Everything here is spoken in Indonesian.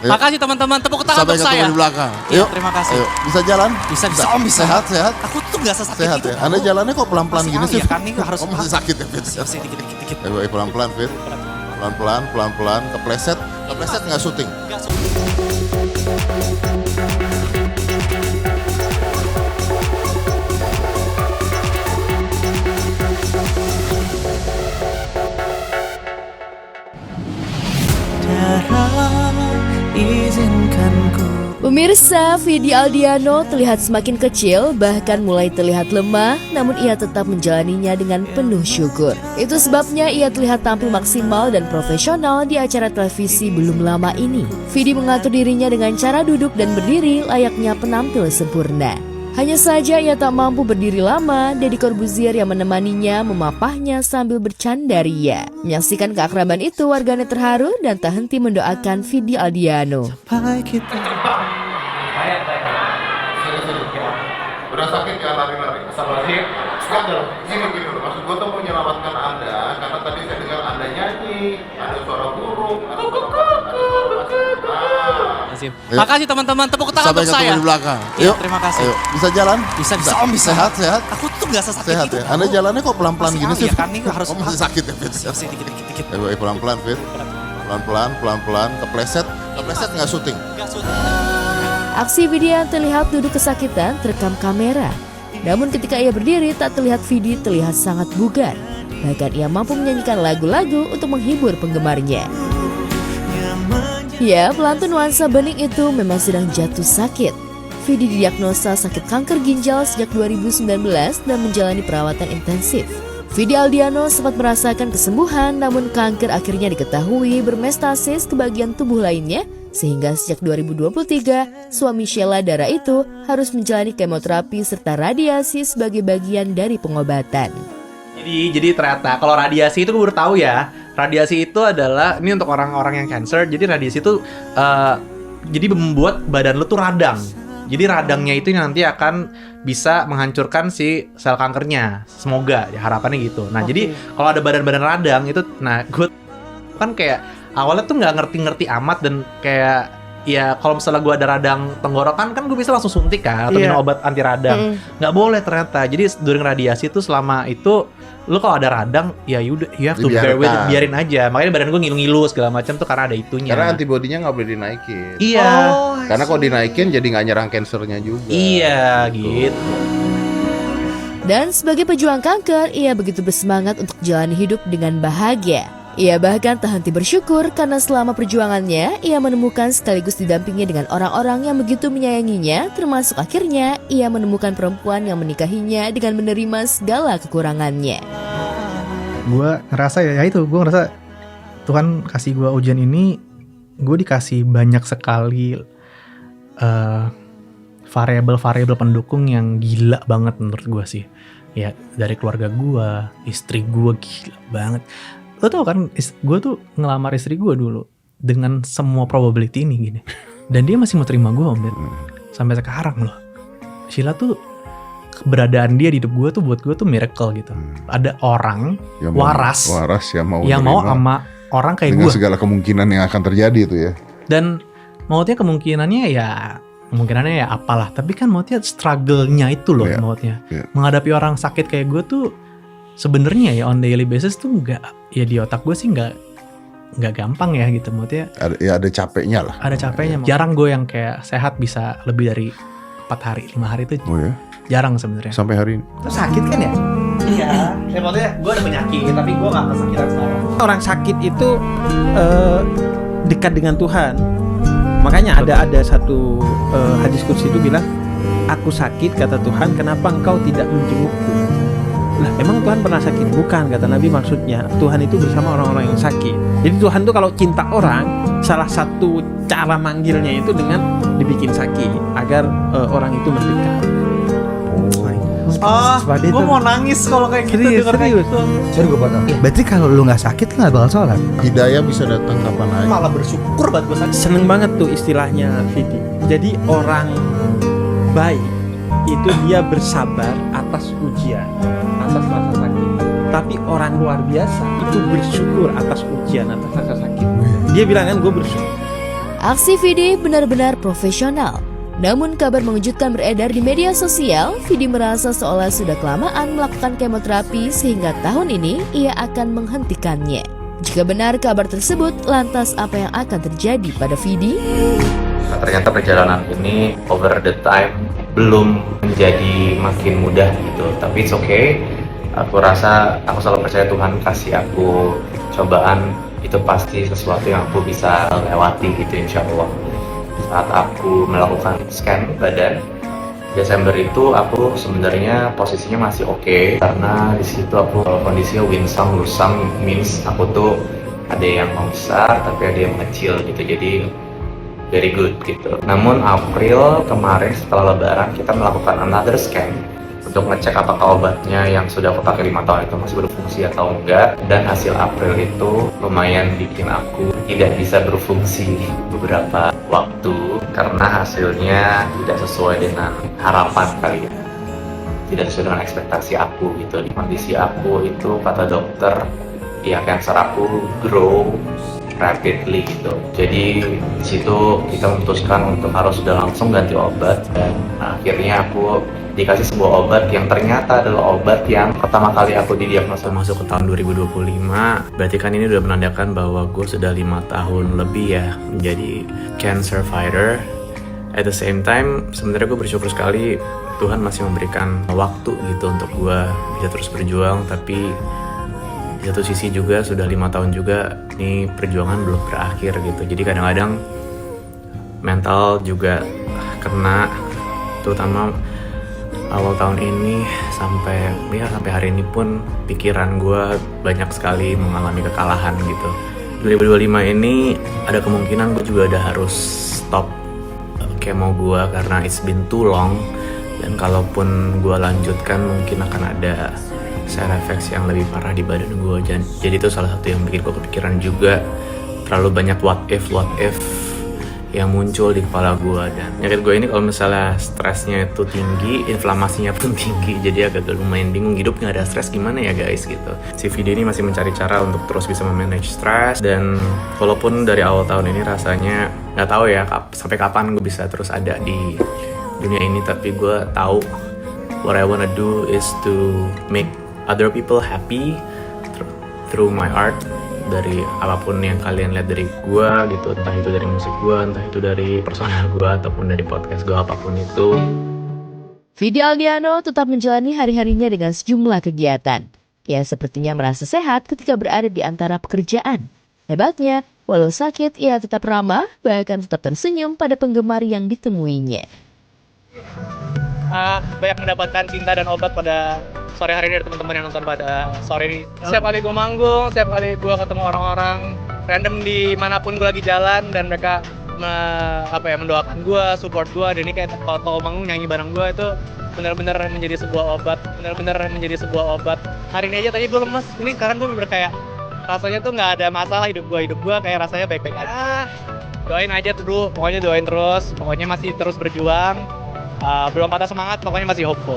Makasih teman-teman, tepuk tangan Sampai untuk ketemu saya. di belakang. Iya, Yuk, terima kasih. Ayo. Bisa jalan? Bisa. Om, bisa. Sehat. Aku tuh gak sesakit Sehat itu. ya. Anda jalannya kok pelan-pelan Masih gini awal sih? ya, kan ini harus masih sakit ya, Fit? Masih dikit. Ayo, pelan-pelan, Fit. Pelan-pelan. Kepleset nggak syuting. Gak sulit. Pemirsa, Vidi Aldiano terlihat semakin kecil, bahkan mulai terlihat lemah, namun ia tetap menjalaninya dengan penuh syukur. Itu sebabnya ia terlihat tampil maksimal dan profesional di acara televisi belum lama ini. Vidi mengatur dirinya dengan cara duduk dan berdiri layaknya penampil sempurna. Hanya saja ia tak mampu berdiri lama, Deddy Corbuzier yang menemaninya memapahnya sambil bercanda ria. Menyaksikan keakraban itu, warganet terharu dan tak henti mendoakan Vidi Aldiano. Udah sakit ya lari-lari, astagfirullahaladzim. Skandal, gini loh, maksud gue tuh menyelamatkan Anda, karena tadi saya dengar Anda nyanyi, ada suara burung, ada suara Makasih teman-teman, tepuk tangan Sampai untuk saya. ketemu di belakang. Iya, Yuk, terima kasih. Ayo. Bisa jalan? Bisa. Om, sehat. Aku tuh gak sesakit Sehat itu. ya. Anda jalannya kok pelan-pelan Masih gini awal sih? ya, kan ini harus masih sakit ya, Fit? Masih dikit. Ayo, pelan-pelan, Fit. Pelan-pelan. Kepleset nggak syuting. Gak sulit. Aksi Vidi yang terlihat duduk kesakitan terekam kamera. Namun ketika ia berdiri tak terlihat Vidi terlihat sangat bugar. Bahkan ia mampu menyanyikan lagu-lagu untuk menghibur penggemarnya. Ya, pelantun nuansa bening itu memang sedang jatuh sakit. Vidi didiagnosa sakit kanker ginjal sejak 2019 dan menjalani perawatan intensif. Vidi Aldiano sempat merasakan kesembuhan, namun kanker akhirnya diketahui bermetastasis ke bagian tubuh lainnya, sehingga sejak 2023, suami Sheila Dara itu harus menjalani kemoterapi serta radiasi sebagai bagian dari pengobatan. Jadi ternyata kalau radiasi itu gue baru tahu ya. Radiasi itu adalah, ini untuk orang-orang yang cancer. Jadi radiasi itu jadi membuat badan lu tuh radang. Jadi radangnya itu nanti akan bisa menghancurkan si sel kankernya. Semoga ya, harapannya gitu. Nah, jadi kalau ada badan-badan radang itu, nah gue kan kayak awalnya tuh nggak ngerti-ngerti amat, dan kayak ya kalau misalnya gue ada radang tenggorokan kan gue bisa langsung suntik kan, atau minum obat anti radang. Nggak boleh ternyata. Jadi during radiasi itu, selama itu lu kalau ada radang ya yaudah, you have to bear with it, biarin aja. Makanya badan gue ngilu-ngilu segala macam tuh karena ada itunya. Karena antibodinya nggak boleh dinaikin. Iya. Karena kalau dinaikin jadi nggak nyerang kansernya juga. Iya gitu. Dan sebagai pejuang kanker, ia begitu bersemangat untuk jalani hidup dengan bahagia. Ia bahkan tak henti bersyukur karena selama perjuangannya, ia menemukan sekaligus didampingi dengan orang-orang yang begitu menyayanginya, termasuk akhirnya ia menemukan perempuan yang menikahinya dengan menerima segala kekurangannya. Gue ngerasa gue ngerasa Tuhan kasih gue ujian ini, gue dikasih banyak sekali variabel-variabel pendukung yang gila banget menurut gue sih. Ya dari keluarga gue, istri gue gila banget. Lo tau kan, gue tuh ngelamar istri gue dulu dengan semua probability ini gini, dan dia masih mau terima gue, Om Ded. Sampai sekarang loh. Sheila tuh, keberadaan dia di hidup gue tuh buat gue tuh miracle gitu. Ada orang yang waras yang mau sama orang kayak dengan gue, segala kemungkinan yang akan terjadi itu ya. dan mautnya kemungkinannya ya apalah, tapi kan mautnya struggle-nya itu loh. Mautnya menghadapi orang sakit kayak gue tuh sebenarnya ya on daily basis tuh ya di otak gue sih nggak gampang ya gitu. Maksudnya ada capeknya lah. Ada capeknya. Jarang gue yang kayak sehat bisa lebih dari 4 hari 5 hari itu. Jarang sebenarnya. Sampai hari ini. Terus sakit kan ya? Iya. Ya maksudnya gue ada penyakit tapi gue nggak kesakitan sekarang. Orang sakit itu dekat dengan Tuhan. Makanya ada satu hadis kursi itu bilang, aku sakit kata Tuhan, kenapa engkau tidak menjengukku? Lah emang Tuhan pernah sakit? Bukan, kata Nabi, maksudnya Tuhan itu bersama orang-orang yang sakit. Jadi Tuhan tuh kalau cinta orang, salah satu cara manggilnya itu dengan dibikin sakit agar orang itu mendekat. Gue mau nangis kalau kayak gitu. Serius. Berarti kalau lu nggak sakit kan nggak bakal sholat. Hidayah bisa datang kapan aja. Malah bersyukur banget gue sakit. Seneng banget tuh istilahnya Vidi. Jadi orang baik itu dia bersabar atas ujian, atas rasa sakit. Tapi orang luar biasa itu bersyukur atas ujian, atas rasa sakit. Dia bilang kan, gue bersyukur. Aksi Vidi benar-benar profesional. Namun kabar mengejutkan beredar di media sosial. Vidi merasa seolah sudah kelamaan melakukan kemoterapi sehingga tahun ini ia akan menghentikannya. Jika benar kabar tersebut, lantas apa yang akan terjadi pada Vidi? Nah, ternyata perjalanan ini over the time belum menjadi makin mudah gitu. Tapi it's okay. Aku rasa aku selalu percaya Tuhan kasih aku cobaan, itu pasti sesuatu yang aku bisa lewati gitu insya Allah. Saat aku melakukan scan badan Desember itu, aku sebenarnya posisinya masih oke, karena di situ aku kondisinya winsang lusang, means aku tuh ada yang membesar tapi ada yang kecil gitu, jadi very good gitu. Namun April kemarin setelah Lebaran kita melakukan another scan untuk ngecek apakah obatnya yang sudah aku pakai 5 tahun itu masih berfungsi atau enggak, dan hasil April itu lumayan bikin aku tidak bisa berfungsi beberapa waktu karena hasilnya tidak sesuai dengan harapan kali ya, tidak sesuai dengan ekspektasi aku gitu. Di kondisi aku itu kata dokter ya cancer aku grow rapidly gitu, jadi di situ kita memutuskan untuk harus sudah langsung ganti obat, dan akhirnya aku dikasih sebuah obat yang ternyata adalah obat yang pertama kali aku didiagnosa masuk ke tahun 2025. Berarti kan ini udah menandakan bahwa gue sudah 5 tahun lebih ya menjadi cancer fighter. At the same time, sebenarnya gue bersyukur sekali Tuhan masih memberikan waktu gitu untuk gue bisa terus berjuang. Tapi di satu sisi juga sudah 5 tahun juga ini perjuangan belum berakhir gitu. Jadi kadang-kadang mental juga kena, terutama awal tahun ini sampai hari ini pun pikiran gue banyak sekali mengalami kekalahan gitu. 2025 ini ada kemungkinan gue juga udah harus stop kemo gue karena it's been too long, dan kalaupun gue lanjutkan mungkin akan ada side effects yang lebih parah di badan gue. Jadi itu salah satu yang bikin gue kepikiran juga, terlalu banyak what if yang muncul di kepala gue. Dan penyakit gue ini kalau misalnya stresnya itu tinggi, inflamasinya pun tinggi, jadi agak lumayan bingung hidup nggak ada stres gimana ya guys gitu. Si Vidi ini masih mencari cara untuk terus bisa memanage stres, dan walaupun dari awal tahun ini rasanya nggak tahu ya sampai kapan gue bisa terus ada di dunia ini, tapi gue tahu what I wanna do is to make other people happy through my art. Dari apapun yang kalian lihat dari gue gitu, entah itu dari musik gue, entah itu dari personal gue, ataupun dari podcast gue, apapun itu. Vidi Aldiano tetap menjalani hari-harinya dengan sejumlah kegiatan. Ia sepertinya merasa sehat ketika berada di antara pekerjaan. Hebatnya, walau sakit, ia tetap ramah, bahkan tetap tersenyum pada penggemar yang ditemuinya. Banyak mendapatkan cinta dan obat pada sore hari ini dari teman-teman yang nonton pada sore ini. Setiap kali gue manggung, setiap kali gue ketemu orang-orang random di manapun gue lagi jalan, dan mereka mendoakan gue, support gue, dan ini kayak kalau manggung nyanyi bareng gue, itu benar-benar menjadi sebuah obat. Hari ini aja tadi gue lemes, ini sekarang gue bener kayak rasanya tuh nggak ada masalah hidup gue kayak rasanya baik-baik aja. Doain aja dulu, pokoknya doain terus, pokoknya masih terus berjuang. Belum patah semangat, pokoknya masih hopeful.